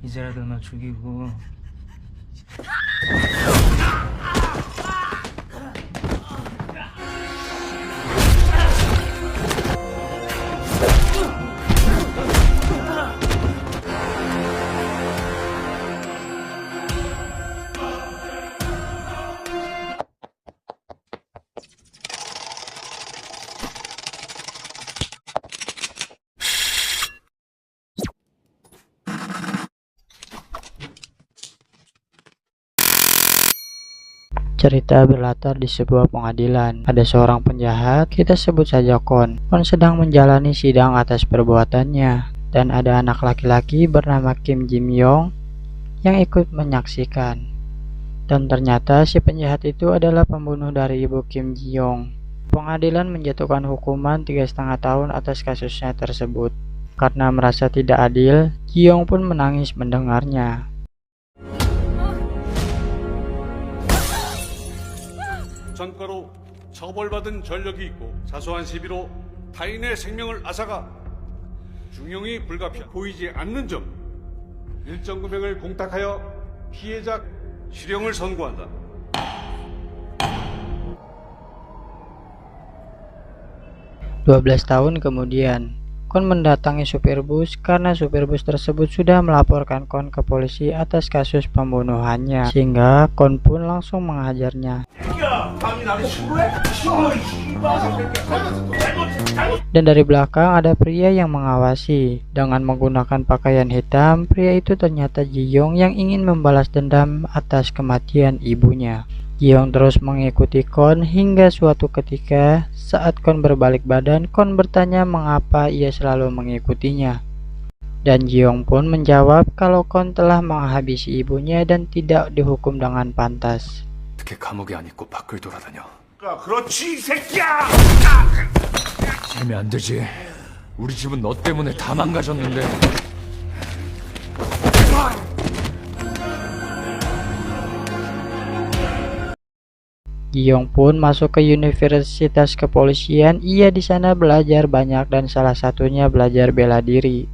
이제라도 나 죽이고. Cerita berlatar di sebuah pengadilan. Ada seorang penjahat, kita sebut saja Kon. Kon sedang menjalani sidang atas perbuatannya, dan ada anak laki-laki bernama Kim Jim Yong yang ikut menyaksikan. Dan ternyata si penjahat itu adalah pembunuh dari ibu Kim Ji Yong. Pengadilan menjatuhkan hukuman 3,5 tahun atas kasusnya tersebut. Karena merasa tidak adil, Ji Yong pun menangis mendengarnya. 전과로 처벌받은 전력이 있고 사소한 시비로 타인의 생명을 앗아가 중형이 불가피하 보이지 않는 점 일정 금액을 공탁하여 피해자 실형을 선고한다. 12 tahun kemudian, Kon mendatangi supir bus karena supir bus tersebut sudah melaporkan Kon ke polisi atas kasus pembunuhannya, sehingga Kon pun langsung menghajarnya. Dan dari belakang ada pria yang mengawasi. Dengan menggunakan pakaian hitam, pria itu ternyata Ji Yong yang ingin membalas dendam atas kematian ibunya. Ji Yong terus mengikuti Kon hingga suatu ketika saat Kon berbalik badan, Kon bertanya mengapa ia selalu mengikutinya. Dan Ji Yong pun menjawab kalau Kon telah menghabisi ibunya dan tidak dihukum dengan pantas. 어떻게 감옥에 안 있고 밖을 돌아다녀? 그렇지 이 새끼야! 재미 안 되지. 우리 집은 너 때문에 다 망가졌는데. Ji Yong pun masuk ke Universitas Kepolisian. Ia di sana belajar banyak dan salah satunya belajar bela diri.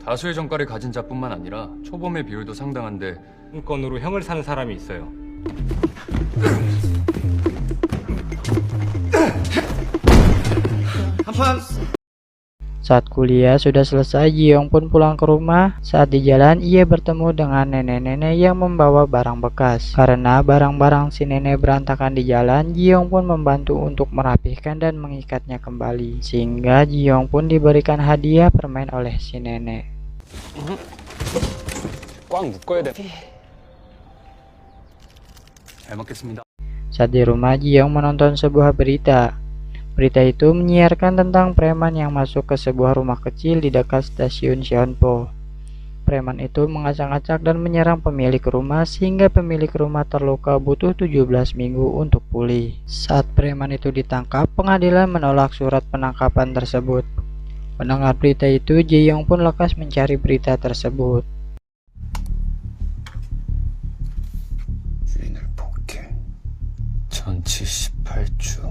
다수의 전과를 가진 자뿐만 아니라 초범의 비율도 상당한데 건으로 형을 사는 사람이 있어요. Saat kuliah sudah selesai, Ji Yong pun pulang ke rumah. Saat di jalan, ia bertemu dengan nenek-nenek yang membawa barang bekas. Karena barang-barang si nenek berantakan di jalan, Ji Yong pun membantu untuk merapihkan dan mengikatnya kembali. Sehingga Ji Yong pun diberikan hadiah permen oleh si nenek. 꽉 묶어야 돼. 잘 먹겠습니다. Saat di rumah, Ji Yong menonton sebuah berita. Berita itu menyiarkan tentang preman yang masuk ke sebuah rumah kecil di dekat stasiun Seonpo. Preman itu mengacak-acak dan menyerang pemilik rumah sehingga pemilik rumah terluka butuh 17 minggu untuk pulih. Saat preman itu ditangkap, pengadilan menolak surat penangkapan tersebut. Mendengar berita itu, Ji Yong pun lekas mencari berita tersebut. 주인을 폭행. 전치 18주.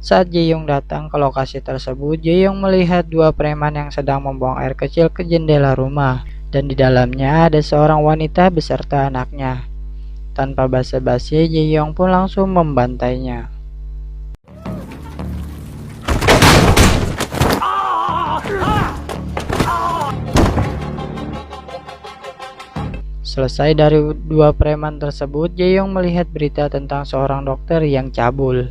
Saat Ji Yong datang ke lokasi tersebut, Ji Yong melihat dua preman yang sedang membuang air kecil ke jendela rumah, dan di dalamnya ada seorang wanita beserta anaknya. Tanpa basa-basi, Ji Yong pun langsung membantainya. Selesai dari dua preman tersebut, Ji Yong melihat berita tentang seorang dokter yang cabul.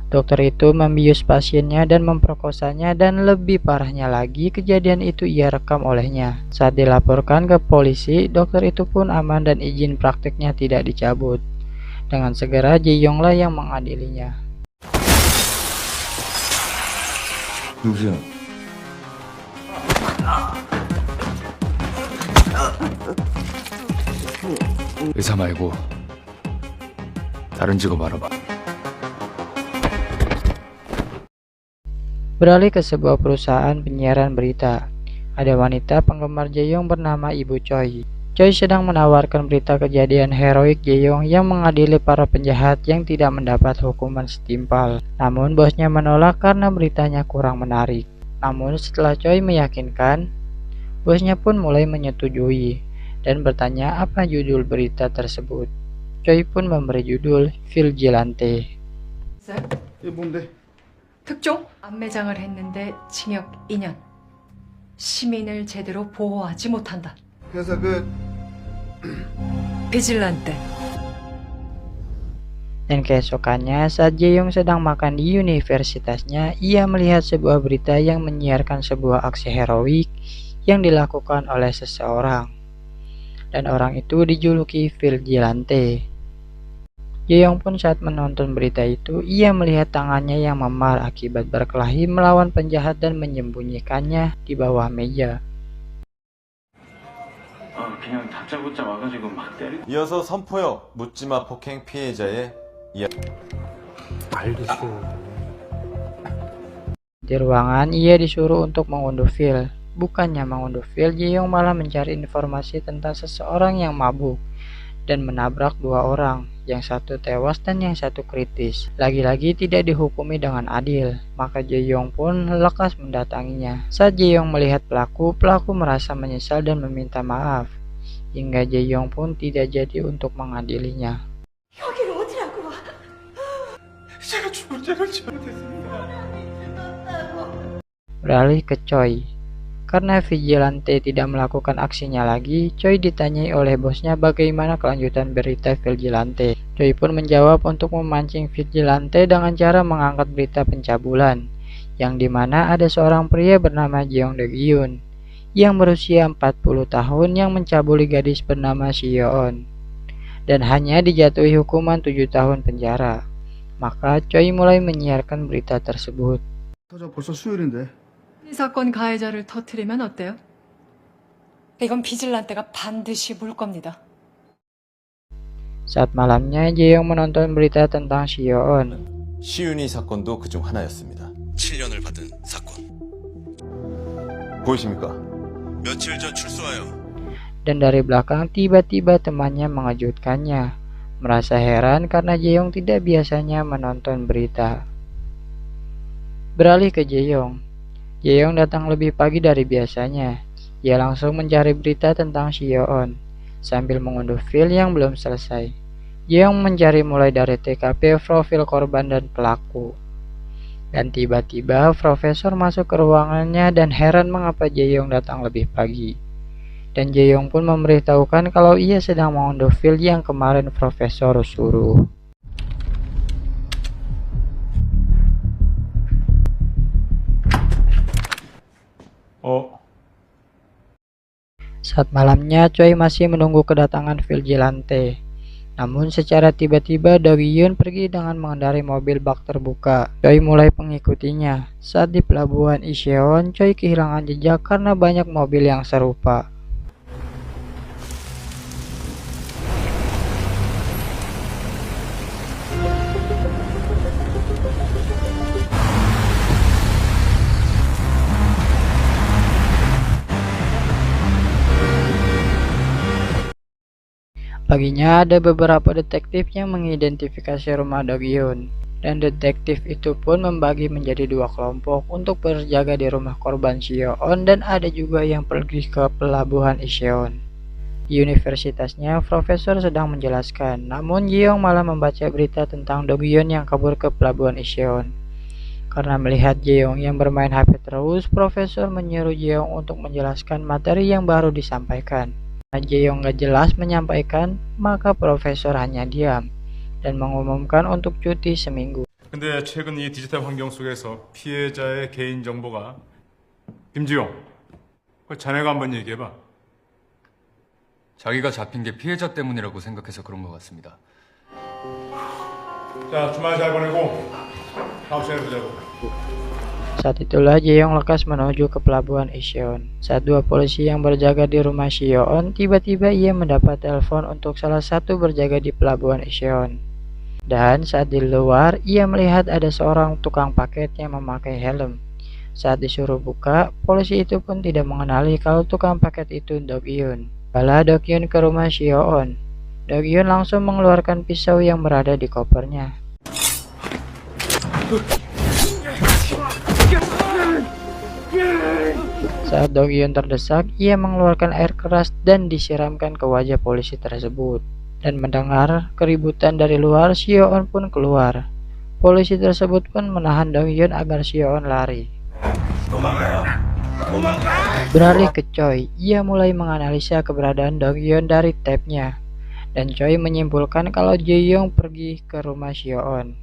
Dokter itu membius pasiennya dan memperkosanya, dan lebih parahnya lagi, kejadian itu ia rekam olehnya. Saat dilaporkan ke polisi, dokter itu pun aman dan izin praktiknya tidak dicabut. Dengan segera Ji Yong lah yang mengadilinya. 누구세요? 의사 말고 다른 직업 알아봐. Beralih ke sebuah perusahaan penyiaran berita. Ada wanita penggemar Ji Yong bernama Ibu Choi. Choi sedang menawarkan berita kejadian heroik Jae-yong yang mengadili para penjahat yang tidak mendapat hukuman setimpal. Namun bosnya menolak karena beritanya kurang menarik. Namun setelah Choi meyakinkan, bosnya pun mulai menyetujui dan bertanya apa judul berita tersebut. Choi pun memberi judul Vigilante. 이게 뭔데? 특종? 안매장을 했는데 징역 2년. 시민을 제대로 보호하지 못한다. 그래서 비질란테. Dan keesokannya saat Jae-yong sedang makan di universitasnya, ia melihat sebuah berita yang menyiarkan sebuah aksi heroik yang dilakukan oleh seseorang. Dan orang itu dijuluki Vigilante. Jae-yong pun saat menonton berita itu, ia melihat tangannya yang memar akibat berkelahi melawan penjahat dan menyembunyikannya di bawah meja. 그냥 다짜고짜 와가지고 막 때리. 이어서 선포여 묻지마 폭행 피해자의 Di ruangan, ia disuruh untuk mengunduh file. Bukannya mengunduh file, Jae-yong malah mencari informasi tentang seseorang yang mabuk dan menabrak dua orang, yang satu tewas dan yang satu kritis. Lagi-lagi tidak dihukumi dengan adil, maka Jae-yong pun lekas mendatanginya. Saat Jae-yong melihat pelaku merasa menyesal dan meminta maaf, hingga Jae-yong pun tidak jadi untuk mengadilinya. 여기를 어디라고? 제가 죽을 죄를 지어야 됐습니다. Beralih ke Choi. Karena Vigilante tidak melakukan aksinya lagi, Choi ditanyai oleh bosnya bagaimana kelanjutan berita Vigilante. Choi pun menjawab untuk memancing Vigilante dengan cara mengangkat berita pencabulan, yang dimana ada seorang pria bernama Jeong De-gyun yang berusia 40 tahun yang mencabuli gadis bernama Si-yeon dan hanya dijatuhi hukuman 7 tahun penjara. Maka Choi mulai menyiarkan berita tersebut. 터져 벌써 수요일인데. 이 사건 가해자를 터트리면 어때요? 이건 비질란테가 반드시 물 겁니다. Saat malamnya, Jae-yong menonton berita tentang Si-yeon. 시윤이 사건도 그중 하나였습니다. 7년을 받은 사건. 보이십니까? 며칠 전 출소하여 Dan dari belakang tiba-tiba temannya mengejutkannya. Merasa heran karena Jae-yong tidak biasanya menonton berita. Beralih ke Jae-yong. Jae-yong datang lebih pagi dari biasanya. Ia langsung mencari berita tentang Si-yeon sambil mengunduh file yang belum selesai. Jae-yong mencari mulai dari TKP, profil korban dan pelaku. Dan tiba-tiba profesor masuk ke ruangannya dan heran mengapa Jae-yong datang lebih pagi. Dan Jae-yong pun memberitahukan kalau ia sedang mengunduh file yang kemarin profesor suruh. Saat malamnya, Choi masih menunggu kedatangan Vigilante. Namun secara tiba-tiba Do-gyun pergi dengan mengendarai mobil bak terbuka. Choi mulai mengikutinya. Saat di pelabuhan Incheon, Choi kehilangan jejak karena banyak mobil yang serupa. Paginya ada beberapa detektif yang mengidentifikasi rumah Do-gyun, dan detektif itu pun membagi menjadi dua kelompok untuk berjaga di rumah korban Si-yeon, dan ada juga yang pergi ke pelabuhan Incheon. Di universitasnya, profesor sedang menjelaskan, namun Jae-yong malah membaca berita tentang Do-gyun yang kabur ke pelabuhan Incheon. Karena melihat Jae-yong yang bermain HP terus, profesor menyuruh Jae-yong untuk menjelaskan materi yang baru disampaikan. Jae-yong gak jelas menyampaikan, maka profesor hanya diam dan mengumumkan untuk cuti seminggu. 근데 최근 이 디지털 환경 속에서 피해자의 개인 정보가 김지용, 자네가 한번 얘기해봐. 자기가 잡힌 게 피해자 때문이라고 생각해서 그런 것 같습니다. 자, 주말 잘 보내고 다음 시간에 보자고. Saat itulah Jae-yong lekas menuju ke pelabuhan Incheon. Saat dua polisi yang berjaga di rumah Si-yeon, tiba-tiba ia mendapat telepon untuk salah satu berjaga di pelabuhan Incheon. Dan saat di luar, ia melihat ada seorang tukang paket yang memakai helm. Saat disuruh buka, polisi itu pun tidak mengenali kalau tukang paket itu Do-gyun. Tibalah Dokyeon ke rumah Sioon. Dokyeon langsung mengeluarkan pisau yang berada di kopernya. Saat Dokyeon terdesak, ia mengeluarkan air keras dan disiramkan ke wajah polisi tersebut. Dan mendengar keributan dari luar, Sioon pun keluar. Polisi tersebut pun menahan Dokyeon agar Sioon lari. Beralih ke Choi, ia mulai menganalisa keberadaan Dokyeon dari tape-nya. Dan Choi menyimpulkan kalau Jae-young pergi ke rumah Sioon.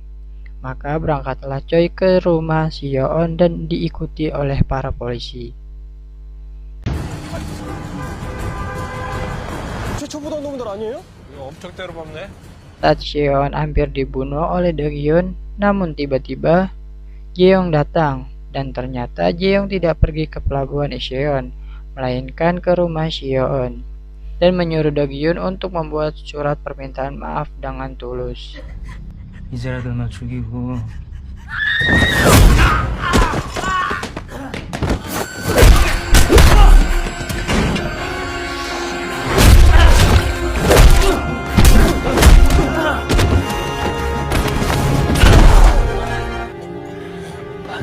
Maka berangkatlah Choi ke rumah Sioon dan diikuti oleh para polisi. Saat Sioon hampir dibunuh oleh Dokyeon, namun tiba-tiba Jae-young datang. Dan ternyata Jae-young tidak pergi ke pelabuhan Incheon, melainkan ke rumah Sioon. Dan menyuruh Dokyeon untuk membuat surat permintaan maaf dengan tulus. 이제라도 나 죽이고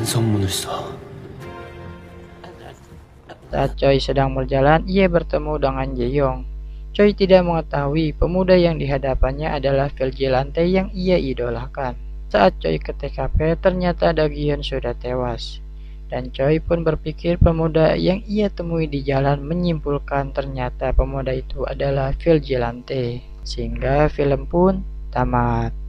반성문을 써. Saat Choi sedang berjalan, ia bertemu dengan Jae-young. Choi tidak mengetahui pemuda yang dihadapannya adalah vigilante yang ia idolakan. Saat Choi ke TKP, ternyata Dokyeon sudah tewas. Dan Choi pun berpikir pemuda yang ia temui di jalan menyimpulkan ternyata pemuda itu adalah vigilante. Sehingga film pun tamat.